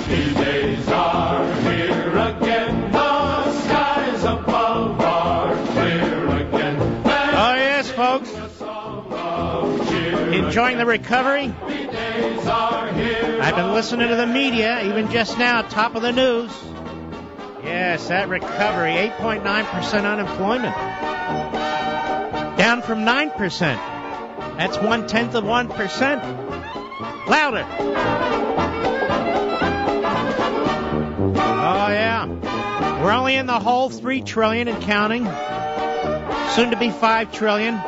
D-Days are here again. The skies above are clear again. Oh, yes, folks. Enjoying the recovery? I've been listening to the media, even just now, top of the news. Yes, that recovery, 8.9% unemployment. Down from 9%. That's 0.1%. Louder. Oh, yeah. We're only in the hole, $3 trillion and counting. Soon to be $5 trillion.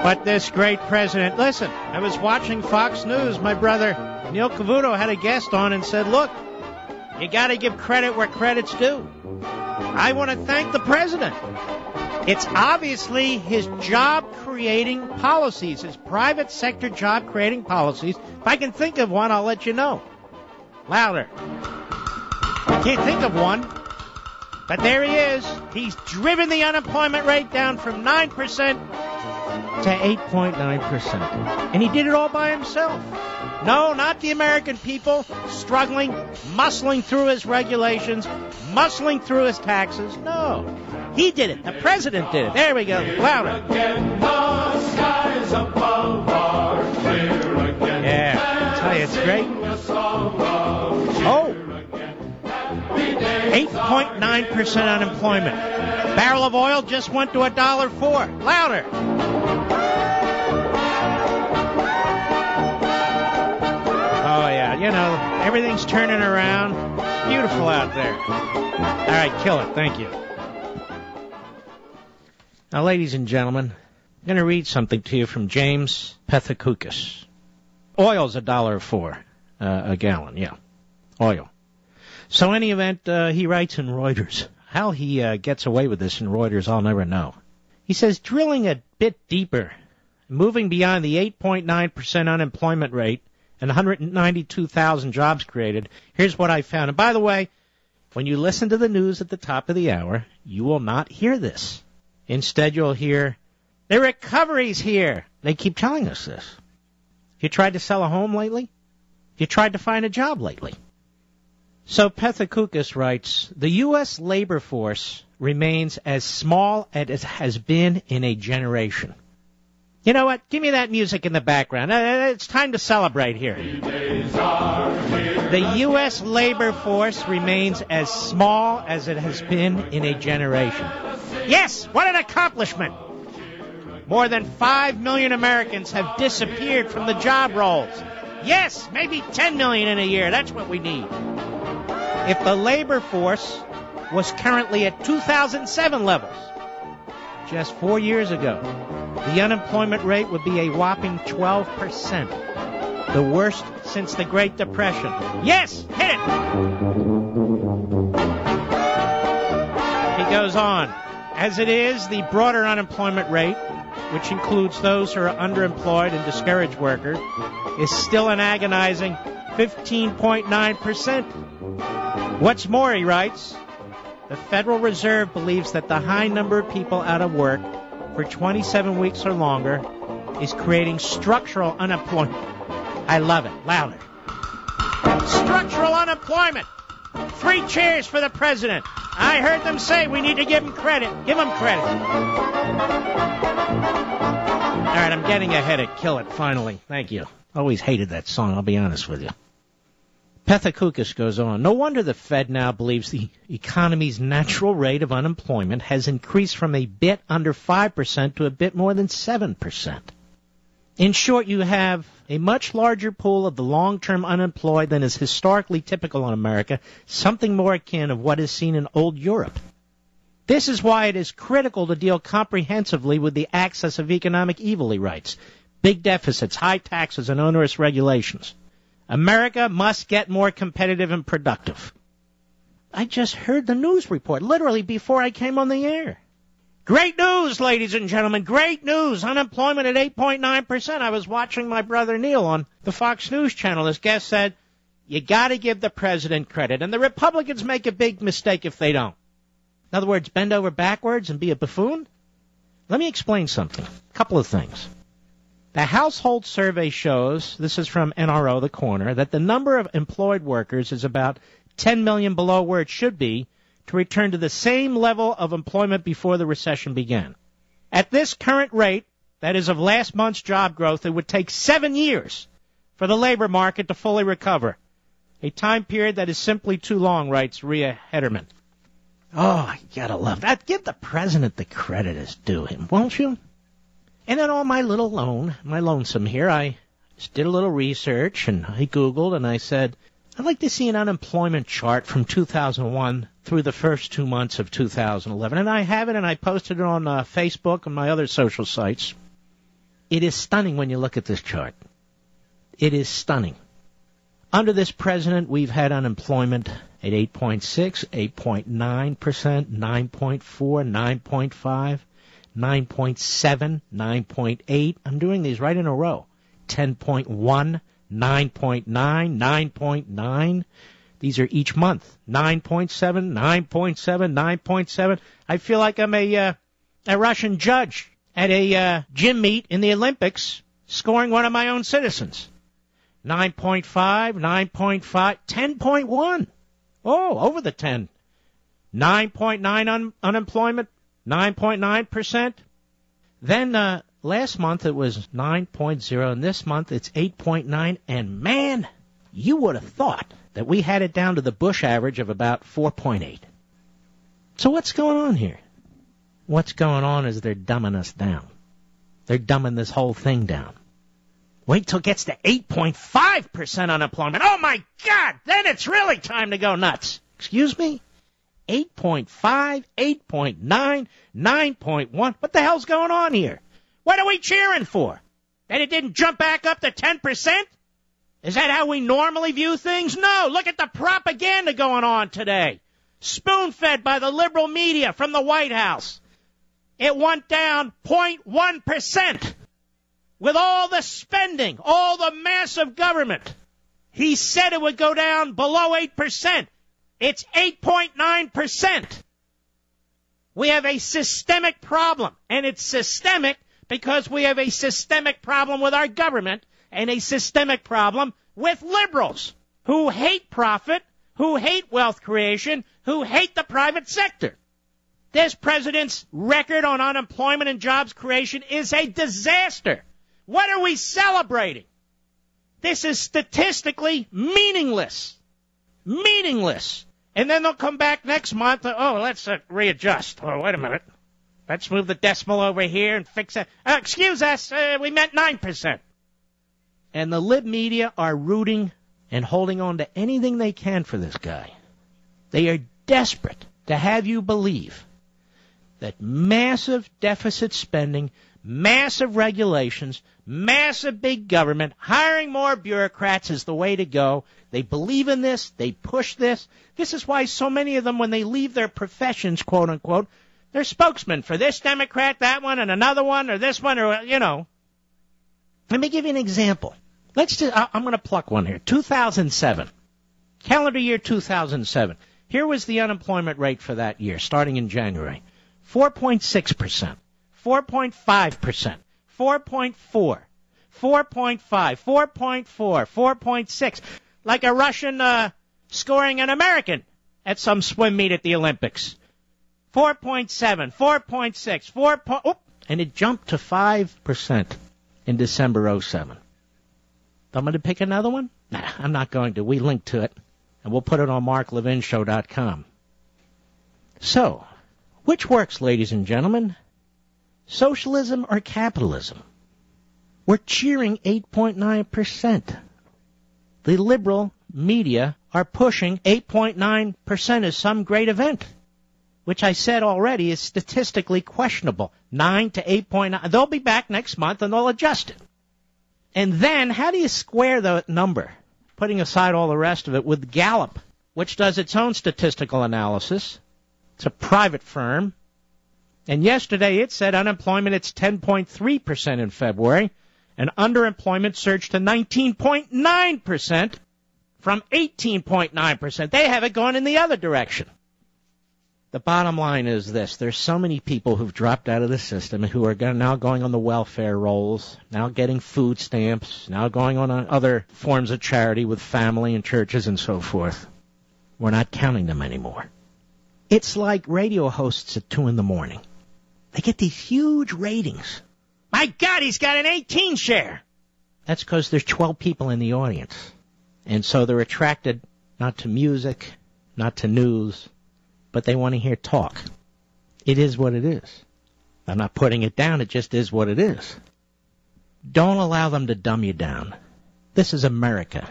But this great president, listen, I was watching Fox News. My brother Neil Cavuto had a guest on and said, look, you got to give credit where credit's due. I want to thank the president. It's obviously his job-creating policies, his private sector job-creating policies. If I can think of one, I'll let you know. Louder. I can't think of one. But there he is. He's driven the unemployment rate down from 9% to 8.9%. And he did it all by himself. No, not the American people struggling, muscling through his regulations, muscling through his taxes. No, he did it. The president did it. There we go. Louder. Yeah, I tell you, it's great. Oh, 8.9% unemployment. Barrel of oil just went to $1.04. Louder. Oh, yeah, you know, everything's turning around. Beautiful out there. All right, kill it. Thank you. Now, ladies and gentlemen, I'm going to read something to you from James Pethokoukis. Oil's $1.04 a gallon, yeah, oil. So in any event, he writes in Reuters. How he gets away with this in Reuters, I'll never know. He says, drilling a bit deeper, moving beyond the 8.9% unemployment rate, and 192,000 jobs created, here's what I found. And by the way, when you listen to the news at the top of the hour, you will not hear this. Instead, you'll hear, the recovery's here. They keep telling us this. Have you tried to sell a home lately? Have you tried to find a job lately? So Pethokoukis writes, the U.S. labor force remains as small as it has been in a generation. You know what? Give me that music in the background. It's time to celebrate here. The U.S. labor force remains as small as it has been in a generation. Yes, what an accomplishment. More than 5 million Americans have disappeared from the job rolls. Yes, maybe 10 million in a year. That's what we need. If the labor force was currently at 2007 levels, just 4 years ago, the unemployment rate would be a whopping 12%. The worst since the Great Depression. Yes, hit it! He goes on. As it is, the broader unemployment rate, which includes those who are underemployed and discouraged workers, is still an agonizing 15.9%. What's more, he writes, the Federal Reserve believes that the high number of people out of work for 27 weeks or longer is creating structural unemployment. I love it. Louder. Structural unemployment. 3 cheers for the president. I heard them say we need to give him credit. Give him credit. All right, I'm getting ahead of Kill It, finally. Thank you. Always hated that song, I'll be honest with you. Pethokoukis goes on, no wonder the Fed now believes the economy's natural rate of unemployment has increased from a bit under 5% to a bit more than 7%. In short, you have a much larger pool of the long-term unemployed than is historically typical in America, something more akin of what is seen in old Europe. This is why it is critical to deal comprehensively with the axis of economic evil, he writes. Big deficits, high taxes, and onerous regulations. America must get more competitive and productive. I just heard the news report, literally before I came on the air. Great news, ladies and gentlemen, great news. Unemployment at 8.9%. I was watching my brother Neil on the Fox News channel. This guest said, you got to give the president credit, and the Republicans make a big mistake if they don't. In other words, bend over backwards and be a buffoon? Let me explain something. A couple of things. The household survey shows, this is from NRO, the corner, that the number of employed workers is about 10 million below where it should be to return to the same level of employment before the recession began. At this current rate, that is of last month's job growth, it would take 7 years for the labor market to fully recover. A time period that is simply too long, writes Rhea Hederman. Oh, you gotta love that. Give the president the credit as due him, won't you? And then on my little lonesome here, I just did a little research, and I Googled, and I said, I'd like to see an unemployment chart from 2001 through the first 2 months of 2011. And I have it, and I posted it on Facebook and my other social sites. It is stunning when you look at this chart. It is stunning. Under this president, we've had unemployment at 8.6, 8.9%, 9.4, 9.5, 9.7, 9.8. I'm doing these right in a row. 10.1, 9.9, 9.9. These are each month. 9.7, 9.7, 9.7. I feel like I'm a Russian judge at a gym meet in the Olympics scoring one of my own citizens. 9.5, 9.5, 10.1. Oh, over the 10. 9.9 unemployment, 9.9%. Then last month it was 9.0, and this month it's 8.9. And man, you would have thought that we had it down to the Bush average of about 4.8. So what's going on here? What's going on is they're dumbing us down. They're dumbing this whole thing down. Wait till it gets to 8.5% unemployment. Oh, my God! Then it's really time to go nuts. Excuse me? 8.5, 8.9, 9.1. What the hell's going on here? What are we cheering for? That it didn't jump back up to 10%? Is that how we normally view things? No. Look at the propaganda going on today. Spoon-fed by the liberal media from the White House. It went down 0.1%. With all the spending, all the massive government. He said it would go down below 8%. It's 8.9%. We have a systemic problem, and it's systemic because we have a systemic problem with our government and a systemic problem with liberals who hate profit, who hate wealth creation, who hate the private sector. This president's record on unemployment and jobs creation is a disaster. What are we celebrating? This is statistically meaningless. Meaningless. And then they'll come back next month. Oh, let's readjust. Oh, wait a minute. Let's move the decimal over here and fix it. Excuse us, we meant 9%. And the lib media are rooting and holding on to anything they can for this guy. They are desperate to have you believe that massive deficit spending, massive regulations, massive big government, hiring more bureaucrats is the way to go. They believe in this. They push this. This is why so many of them, when they leave their professions, quote unquote, they're spokesmen for this Democrat, that one, and another one, or this one, or, you know. Let me give you an example. I'm going to pluck one here. 2007. Calendar year 2007. Here was the unemployment rate for that year, starting in January. 4.6%. 4.5%, 4.4, 4.5, 4.4, 4.6, like a Russian scoring an American at some swim meet at the Olympics. 4.7, 4.6, 4. And it jumped to 5% in December 07. I'm going to pick another one? Nah, I'm not going to. We link to it, and we'll put it on marklevinshow.com. So, which works, ladies and gentlemen? Socialism or capitalism? We're cheering 8.9%. The liberal media are pushing 8.9% as some great event, which I said already is statistically questionable. 9 to 8.9. They'll be back next month and they'll adjust it. And then, how do you square the number, putting aside all the rest of it, with Gallup, which does its own statistical analysis? It's a private firm. And yesterday it said unemployment, it's 10.3% in February, and underemployment surged to 19.9% from 18.9%. They have it going in the other direction. The bottom line is this. There's so many people who've dropped out of the system who are now going on the welfare rolls, now getting food stamps, now going on other forms of charity with family and churches and so forth. We're not counting them anymore. It's like radio hosts at 2 in the morning. They get these huge ratings. My God, he's got an 18 share. That's because there's 12 people in the audience. And so they're attracted not to music, not to news, but they want to hear talk. It is what it is. I'm not putting it down. It just is what it is. Don't allow them to dumb you down. This is America.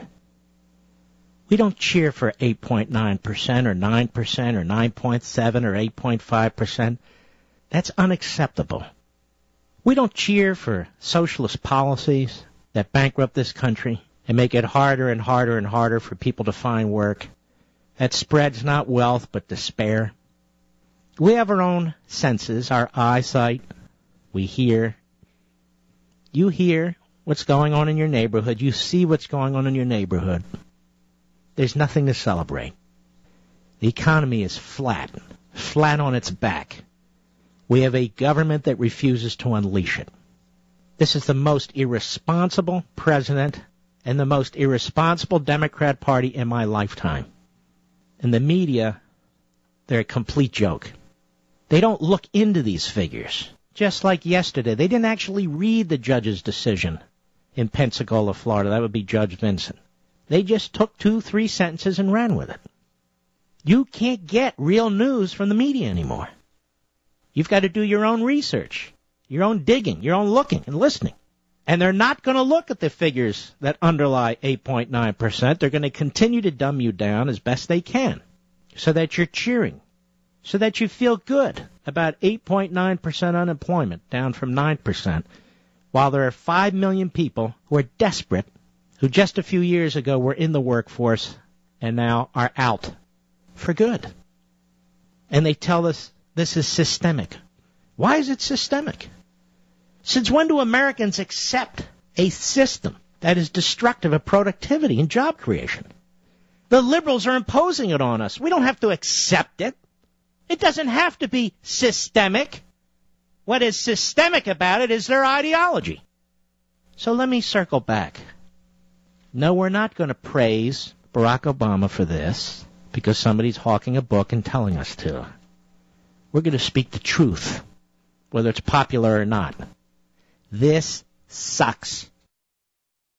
We don't cheer for 8.9% or 9% or 9.7 or 8.5%. That's unacceptable. We don't cheer for socialist policies that bankrupt this country and make it harder and harder and harder for people to find work. That spreads not wealth but despair. We have our own senses, our eyesight. We hear. You hear what's going on in your neighborhood. You see what's going on in your neighborhood. There's nothing to celebrate. The economy is flat on its back. We have a government that refuses to unleash it. This is the most irresponsible president and the most irresponsible Democrat Party in my lifetime. And the media, they're a complete joke. They don't look into these figures. Just like yesterday, they didn't actually read the judge's decision in Pensacola, Florida. That would be Judge Vincent. They just took 2-3 sentences and ran with it. You can't get real news from the media anymore. You've got to do your own research, your own digging, your own looking and listening. And they're not going to look at the figures that underlie 8.9%. They're going to continue to dumb you down as best they can so that you're cheering, so that you feel good about 8.9% unemployment, down from 9%, while there are 5 million people who are desperate, who just a few years ago were in the workforce and now are out for good. And they tell us this is systemic. Why is it systemic? Since when do Americans accept a system that is destructive of productivity and job creation? The liberals are imposing it on us. We don't have to accept it. It doesn't have to be systemic. What is systemic about it is their ideology. So let me circle back. No, we're not going to praise Barack Obama for this because somebody's hawking a book and telling us to. We're going to speak the truth, whether it's popular or not. This sucks.